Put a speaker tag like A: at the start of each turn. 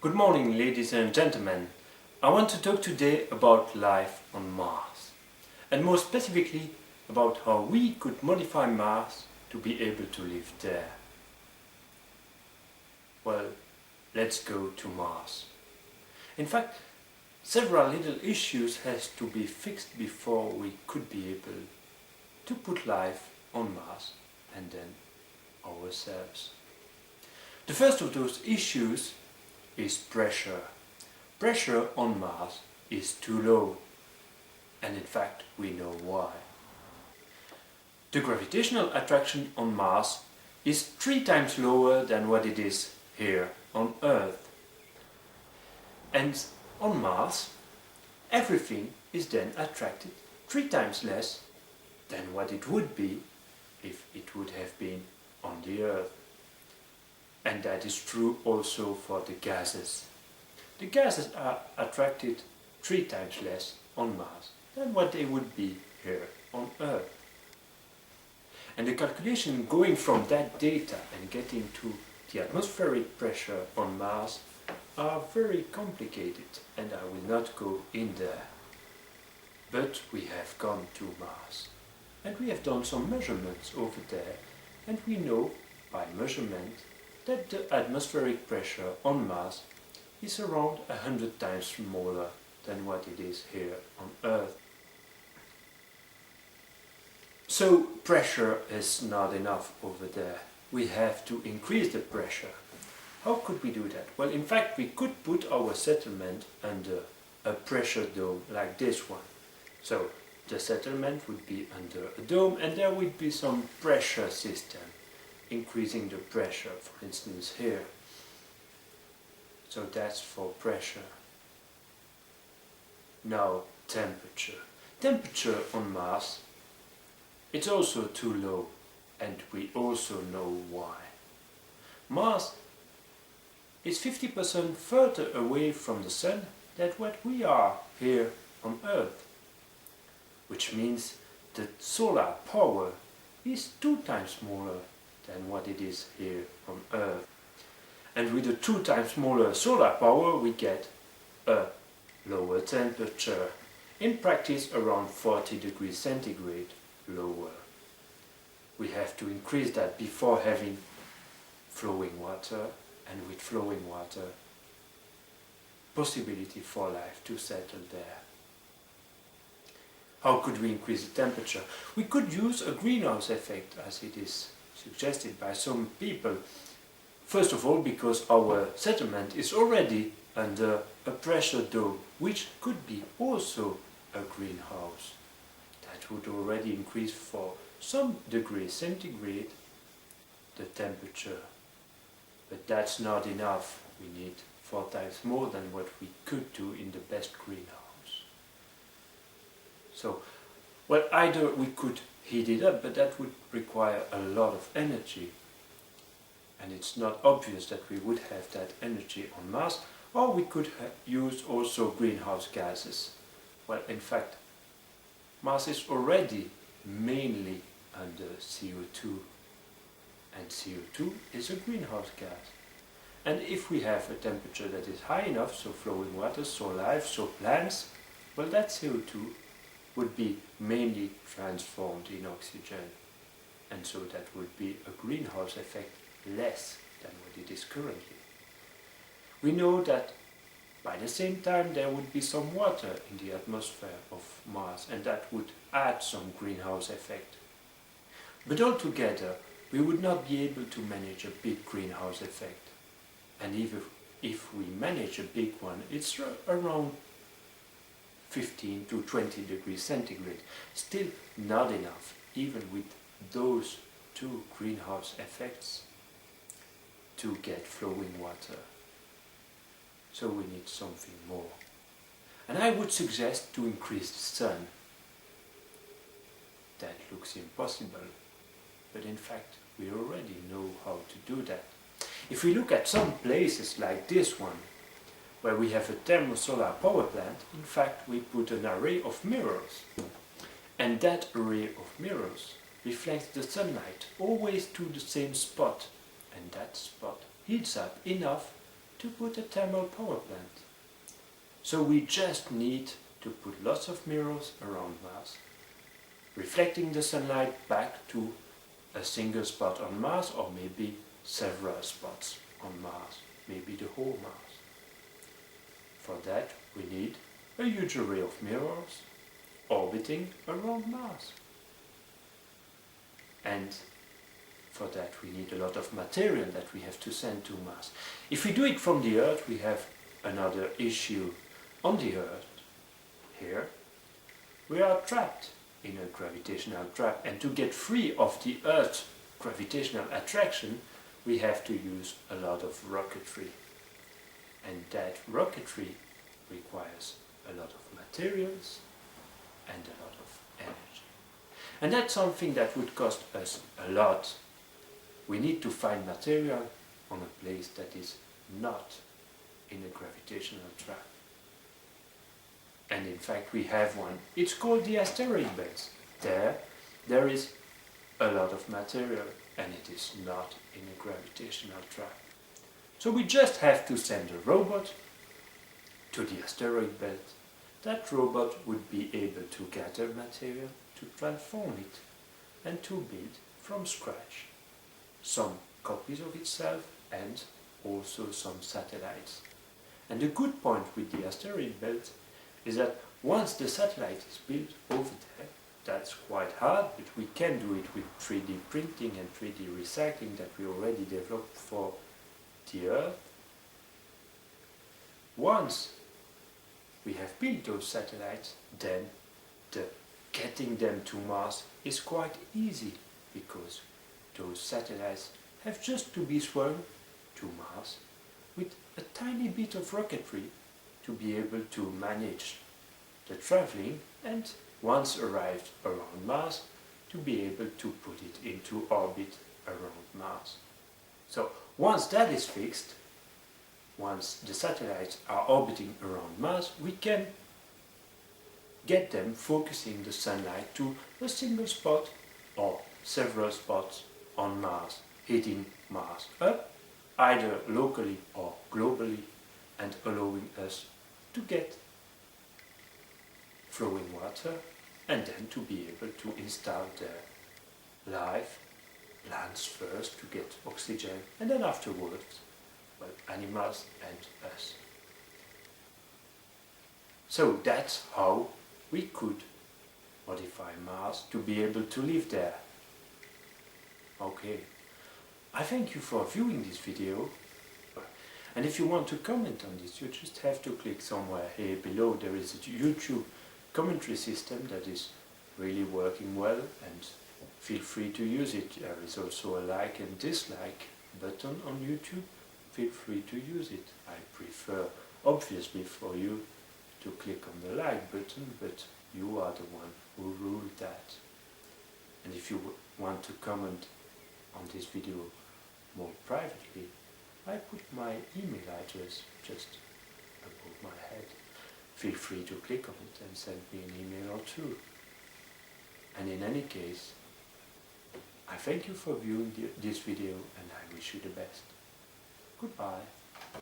A: Good morning, ladies and gentlemen. I want to talk today about life on Mars, and more specifically about how we could modify Mars to be able to live there. Well, let's go to Mars. In fact, several little issues has to be fixed before we could be able to put life on Mars and then ourselves. The first of those issues is pressure. Pressure on Mars is too low, and in fact we know why. The gravitational attraction on Mars is 3 times lower than what it is here on Earth. And on Mars, everything is then attracted 3 times less than what it would be if it would have been on the Earth. And that is true also for the gases. The gases are attracted 3 times less on Mars than what they would be here on Earth. And the calculation going from that data and getting to the atmospheric pressure on Mars are very complicated, and I will not go in there. But we have gone to Mars, and we have done some measurements over there, and we know by measurement that the atmospheric pressure on Mars is around 100 times smaller than what it is here on Earth. So pressure is not enough over there. We have to increase the pressure. How could we do that? Well, in fact, we could put our settlement under a pressure dome like this one. So the settlement would be under a dome, and there would be some pressure system increasing the pressure, for instance here. So that's for pressure. Now temperature. Temperature on Mars, it's also too low, and we also know why. Mars is 50% further away from the Sun than what we are here on Earth, which means that solar power is 2 times smaller than what it is here on Earth. And with a 2 times smaller solar power we get a lower temperature, in practice around 40 degrees centigrade lower. We have to increase that before having flowing water, and with flowing water, possibility for life to settle there. How could we increase the temperature? We could use a greenhouse effect, as it is suggested by some people. First of all, because our settlement is already under a pressure dome, which could be also a greenhouse. That would already increase for some degrees centigrade the temperature. But that's not enough. We need 4 times more than what we could do in the best greenhouse. So, well, either we could heat it up, but that would require a lot of energy. And it's not obvious that we would have that energy on Mars, or we could use also greenhouse gases. Well, in fact, Mars is already mainly under CO2, and CO2 is a greenhouse gas. And if we have a temperature that is high enough, so flowing water, so life, so plants, well, that CO2 would be mainly transformed in oxygen, and so that would be a greenhouse effect less than what it is currently. We know that by the same time there would be some water in the atmosphere of Mars, and that would add some greenhouse effect. But altogether we would not be able to manage a big greenhouse effect, and if we manage a big one, it's around 15 to 20 degrees centigrade. Still not enough, even with those 2 greenhouse effects, to get flowing water. So we need something more. And I would suggest to increase the sun. That looks impossible, but in fact we already know how to do that. If we look at some places like this one, where we have a thermosolar power plant, in fact we put an array of mirrors. And that array of mirrors reflects the sunlight always to the same spot, and that spot heats up enough to put a thermal power plant. So we just need to put lots of mirrors around Mars, reflecting the sunlight back to a single spot on Mars, or maybe several spots on Mars, maybe the whole Mars. For that we need a huge array of mirrors orbiting around Mars. And for that we need a lot of material that we have to send to Mars. If we do it from the Earth, we have another issue. On the Earth, here, we are trapped in a gravitational trap, and to get free of the Earth's gravitational attraction, we have to use a lot of rocketry. And that rocketry requires a lot of materials and a lot of energy. And that's something that would cost us a lot. We need to find material on a place that is not in a gravitational trap. And in fact we have one. It's called the asteroid belts. There is a lot of material, and it is not in a gravitational trap. So we just have to send a robot to the asteroid belt. That robot would be able to gather material, to transform it, and to build from scratch some copies of itself and also some satellites. And the good point with the asteroid belt is that once the satellite is built over there, that's quite hard, but we can do it with 3D printing and 3D recycling that we already developed for the Earth. Once we have built those satellites, then getting them to Mars is quite easy, because those satellites have just to be thrown to Mars with a tiny bit of rocketry to be able to manage the traveling, and once arrived around Mars, to be able to put it into orbit around Mars. So once that is fixed, once the satellites are orbiting around Mars, we can get them focusing the sunlight to a single spot or several spots on Mars, heating Mars up, either locally or globally, and allowing us to get flowing water, and then to be able to install their life, plants first to get oxygen, and then afterwards, well, animals and us. So that's how we could modify Mars to be able to live there. Okay, I thank you for viewing this video. And if you want to comment on this, you just have to click somewhere here below. There is a YouTube commentary system that is really working well, and feel free to use it. There is also a like and dislike button on YouTube. Feel free to use it. I prefer, obviously, for you to click on the like button, but you are the one who ruled that. And if you want to comment on this video more privately, I put my email address just above my head. Feel free to click on it and send me an email or two. And in any case, I thank you for viewing this video, and I wish you the best. Goodbye.